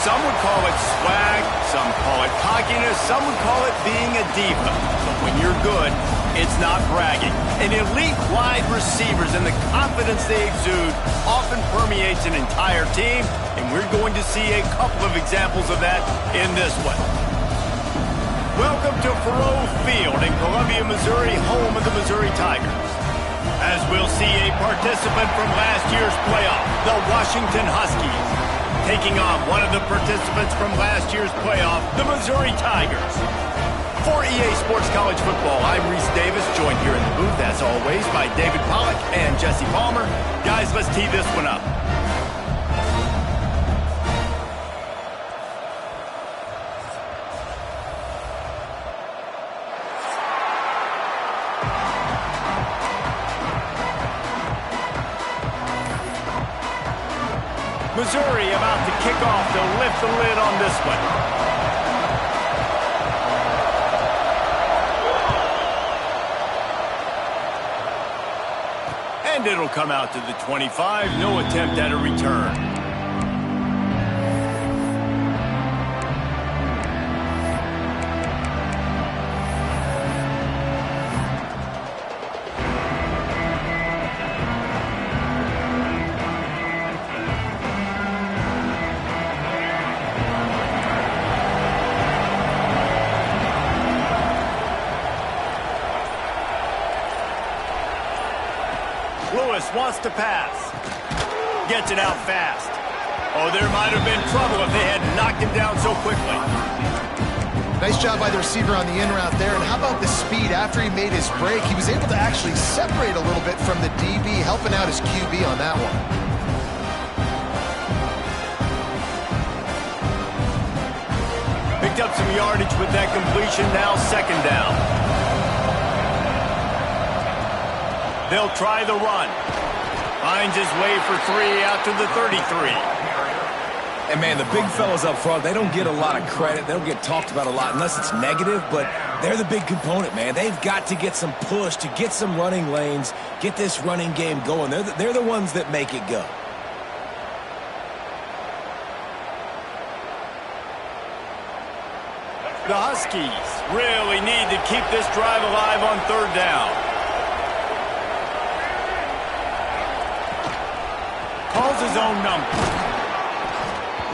Some would call it swag, some call it cockiness, some would call it being a diva. But when you're good, it's not bragging. And elite wide receivers and the confidence they exude often permeates an entire team, and we're going to see a couple of examples of that in this one. Welcome to Faurot Field in Columbia, Missouri, home of the Missouri Tigers. As we'll see a participant from last year's playoff, the Washington Huskies, taking on one of the participants from last year's playoff, the Missouri Tigers. For EA Sports College Football, I'm Reese Davis, joined here in the booth, as always, by David Pollack and Jesse Palmer. Guys, let's tee this one up. Missouri about to kick off to lift the lid on this one. And it'll come out to the 25. No attempt at a return. Wants to pass. Gets it out fast. Oh, there might have been trouble if they had knocked him down so quickly. Nice job by the receiver on the in route there. And how about the speed after he made his break? He was able to actually separate a little bit from the DB, helping out his QB on that one. Picked up some yardage with that completion. Now second down. They'll try the run. Finds his way for 3 out to the 33. And, man, the big fellas up front, they don't get a lot of credit. They don't get talked about a lot unless it's negative, but they're the big component, man. They've got to get some push to get some running lanes, get this running game going. They're the ones that make it go. The Huskies really need to keep this drive alive on third down. Calls his own number.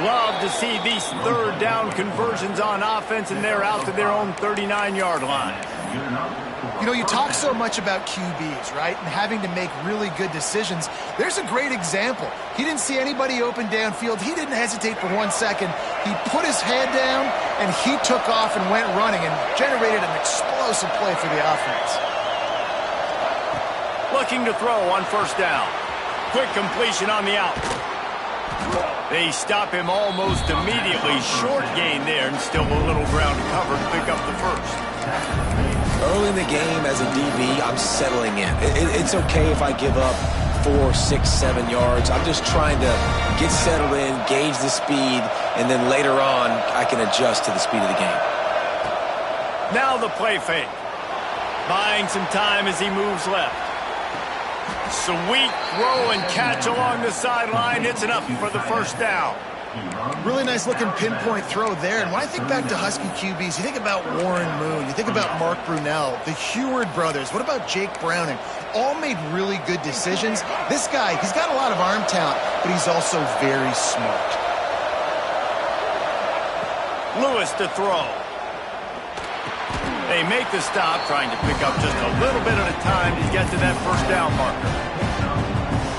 Love to see these third down conversions on offense, and they're out to their own 39-yard line. You know, you talk so much about QBs, right, and having to make really good decisions. There's a great example. He didn't see anybody open downfield. He didn't hesitate for 1 second. He put his head down, and he took off and went running and generated an explosive play for the offense. Looking to throw on first down. Quick completion on the out. They stop him almost immediately. Short gain there, and still a little ground to cover to pick up the first. Early in the game as a DB, I'm settling in. It's okay if I give up 4, 6, 7 yards. I'm just trying to get settled in, gauge the speed, and then later on, I can adjust to the speed of the game. Now the play fake. Buying some time as he moves left. Sweet throw and catch along the sideline. It's enough for the first down. Really nice looking pinpoint throw there. And when I think back to Husky QBs, you think about Warren Moon, you think about Mark Brunell, the Heward brothers. What about Jake Browning? All made really good decisions. This guy, he's got a lot of arm talent, but he's also very smart. Lewis to throw. They make the stop, trying to pick up just a little bit at a time to get to that first down marker.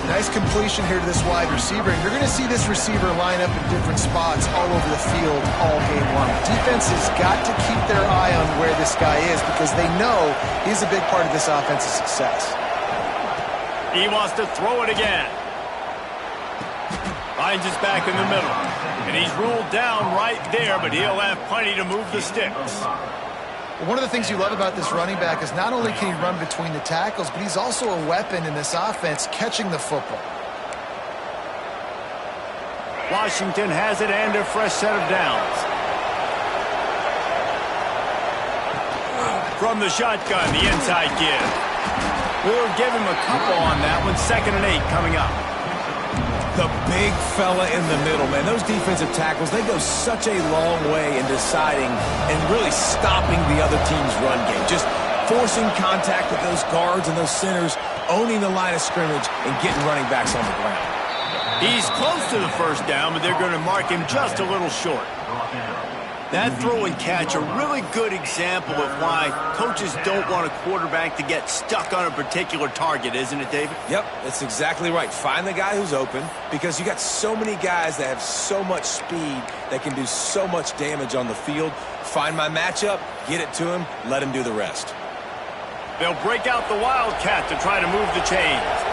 Nice completion here to this wide receiver, and you're going to see this receiver line up in different spots all over the field all game long. Defense has got to keep their eye on where this guy is because they know he's a big part of this offense's success. He wants to throw it again. Finds his back in the middle, and he's ruled down right there, but he'll have plenty to move the sticks. One of the things you love about this running back is not only can he run between the tackles, but he's also a weapon in this offense catching the football. Washington has it and a fresh set of downs. From the shotgun, the inside give. We'll give him a couple on that one. 2nd and 8 coming up. The big fella in the middle, man. Those defensive tackles, they go such a long way in deciding and really stopping the other team's run game. Just forcing contact with those guards and those centers, owning the line of scrimmage, and getting running backs on the ground. He's close to the first down, but they're going to mark him just a little short. That throw and catch, a really good example of why coaches don't want a quarterback to get stuck on a particular target, isn't it, David? Yep, that's exactly right. Find the guy who's open, because you got so many guys that have so much speed that can do so much damage on the field. Find my matchup, get it to him, let him do the rest. They'll break out the Wildcat to try to move the chains.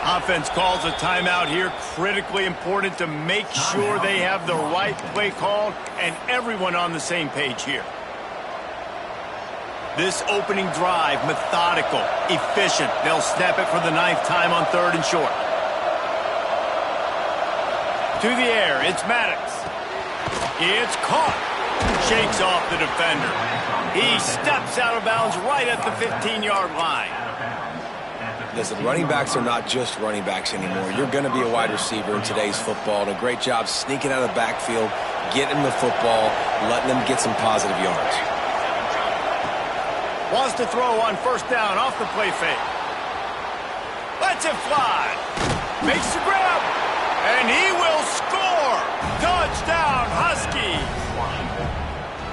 Offense calls a timeout here. Critically important to make sure they have the right play called and everyone on the same page here. This opening drive, methodical, efficient. They'll snap it for the 9th time on 3rd and short. To the air, it's Maddox. It's caught. Shakes off the defender. He steps out of bounds right at the 15-yard line. Listen, running backs are not just running backs anymore. You're going to be a wide receiver in today's football. And a great job sneaking out of the backfield, getting the football, letting them get some positive yards. Wants to throw on 1st down off the play fake. Lets it fly. Makes the grab. And he will score. Touchdown, Huskies.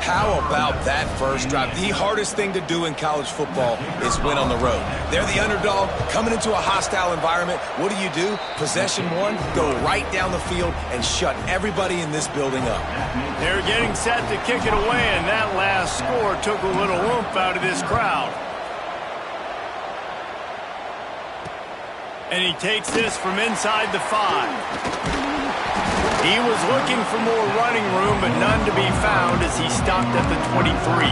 How about that first drive? The hardest thing to do in college football is win on the road. They're the underdog, coming into a hostile environment. What do? Possession 1, go right down the field and shut everybody in this building up. They're getting set to kick it away, and that last score took a little oomph out of this crowd. And he takes this from inside the 5. He was looking for more running room, but none to be found as he stopped at the 23.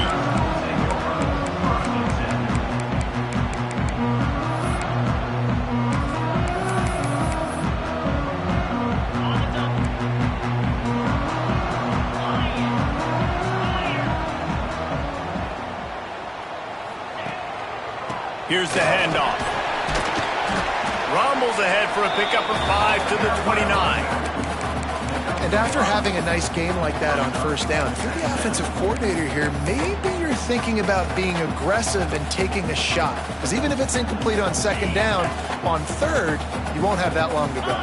Here's the handoff. Rumbles ahead for a pickup of 5 to the 29. And after having a nice game like that on 1st down, if you're the offensive coordinator here, maybe you're thinking about being aggressive and taking a shot. Because even if it's incomplete on 2nd down, on 3rd, you won't have that long to go.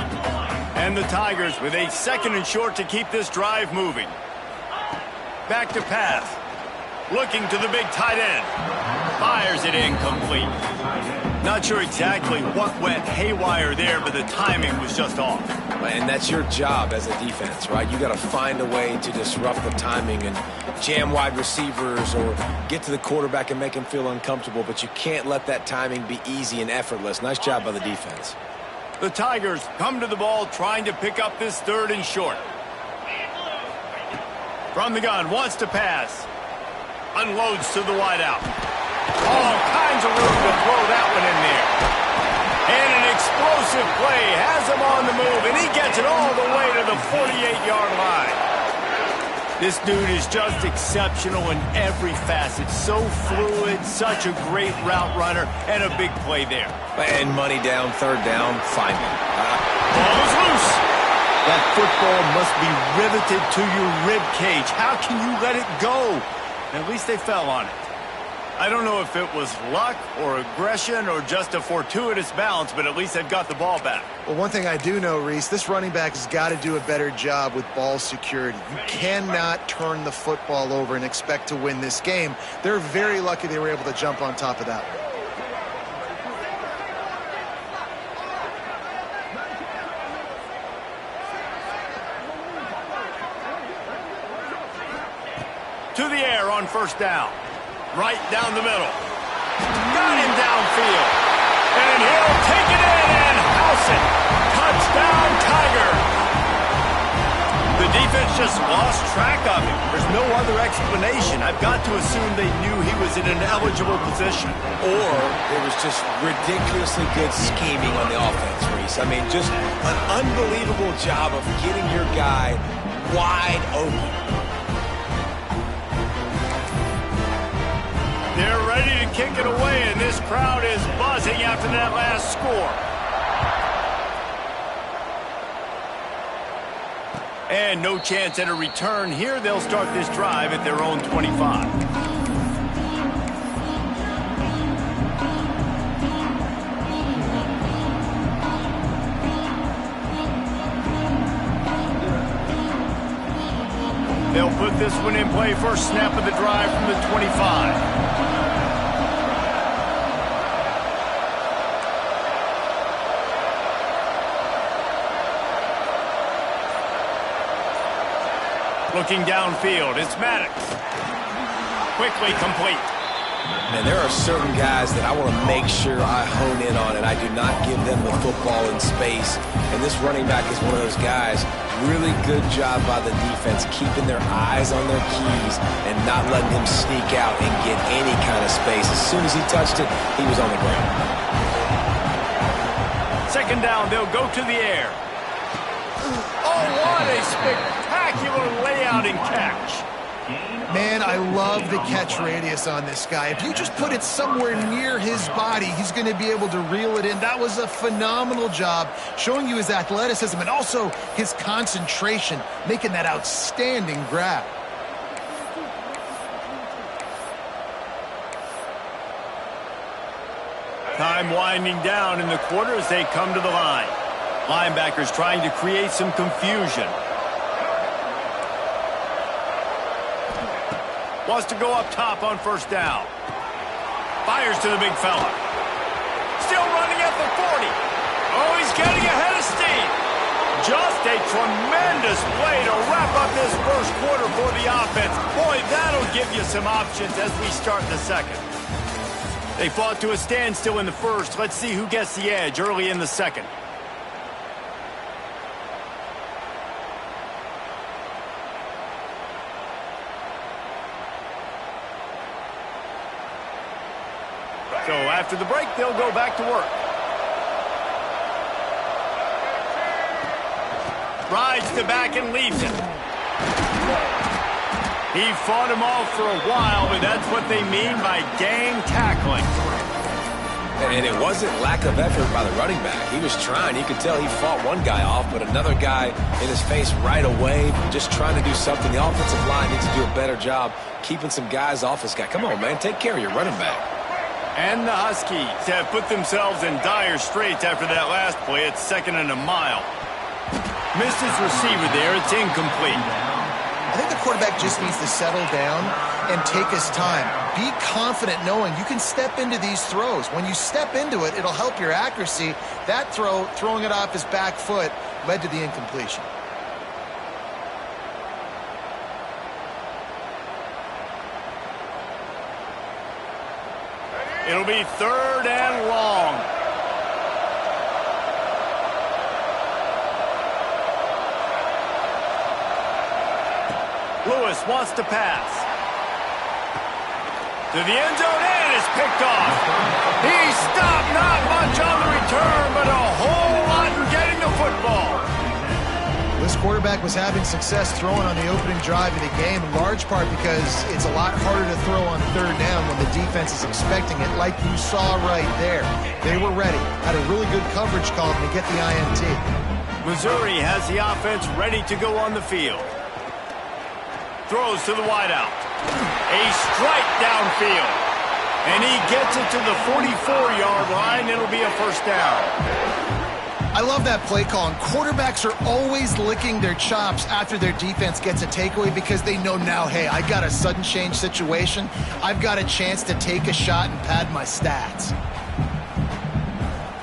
And the Tigers with a 2nd and short to keep this drive moving. Back to pass. Looking to the big tight end. Fires it incomplete. Not sure exactly what went haywire there, but the timing was just off. And that's your job as a defense, right? You got to find a way to disrupt the timing and jam wide receivers or get to the quarterback and make him feel uncomfortable, but you can't let that timing be easy and effortless. Nice job by the defense. The Tigers come to the ball trying to pick up this 3rd and short. From the gun, wants to pass. Unloads to the wideout. All kinds of room to throw that one in there. And an explosive play has him on the move, and he gets it all the way to the 48-yard line. This dude is just exceptional in every facet. So fluid, such a great route runner, and a big play there. And money down, 3rd down, find him. Ball is loose. That football must be riveted to your rib cage. How can you let it go? At least they fell on it. I don't know if it was luck or aggression or just a fortuitous bounce, but at least they've got the ball back. Well, one thing I do know, Reese, this running back has got to do a better job with ball security. You cannot turn the football over and expect to win this game. They're very lucky they were able to jump on top of that one. To the air on 1st down. Right down the middle. Got him downfield. And he'll take it in and house it. Touchdown, Tigers. The defense just lost track of him. There's no other explanation. I've got to assume they knew he was in an eligible position. Or it was just ridiculously good scheming on the offense, Reese. I mean, just an unbelievable job of getting your guy wide open. They're ready to kick it away, and this This crowd is buzzing after that last score. And no chance at a return here. They'll start this drive at their own 25. They'll put this one in play first snap of the drive from the 25. Looking downfield, it's Maddox. Quickly complete. Man, there are certain guys that I want to make sure I hone in on, and I do not give them the football in space. And this running back is one of those guys. Really good job by the defense, keeping their eyes on their keys and not letting him sneak out and get any kind of space. As soon as he touched it, he was on the ground. Second down, they'll go to the air. Oh, what a spectacular layout and catch. Man, I love the catch radius on this guy. If you just put it somewhere near his body, he's going to be able to reel it in. That was a phenomenal job, showing you his athleticism and also his concentration, making that outstanding grab. Time winding down in the quarter as they come to the line. Linebackers trying to create some confusion. Wants to go up top on first down. Fires to the big fella. Still running at the 40. Oh, he's getting ahead of steam. Just a tremendous play to wrap up this first quarter for the offense. Boy, that'll give you some options as we start the second. They fought to a standstill in the first. Let's see who gets the edge early in the second. So after the break, they'll go back to work. Rides the back and leaves it. He fought him off for a while, but that's what they mean by gang tackling. And it wasn't lack of effort by the running back. He was trying. You could tell he fought one guy off, but another guy in his face right away, just trying to do something. The offensive line needs to do a better job keeping some guys off this guy. Come on, man. Take care of your running back. And the Huskies have put themselves in dire straits after that last play. It's 2nd and a mile. Missed his receiver there. It's incomplete. I think the quarterback just needs to settle down and take his time. Be confident knowing you can step into these throws. When you step into it, it'll help your accuracy. That throw, throwing it off his back foot, led to the incompletion. It'll be 3rd and long. Lewis wants to pass. To the end zone, and it's picked off. He stopped, not much on the return, but a whole lot in getting the football. This quarterback was having success throwing on the opening drive of the game, in large part because it's a lot harder to throw on 3rd down when the defense is expecting it, like you saw right there. They were ready, had a really good coverage call to get the INT. Missouri has the offense ready to go on the field. Throws to the wideout. A strike downfield. And he gets it to the 44-yard line. It'll be a first down. I love that play call, and quarterbacks are always licking their chops after their defense gets a takeaway because they know now, hey, I got a sudden change situation. I've got a chance to take a shot and pad my stats.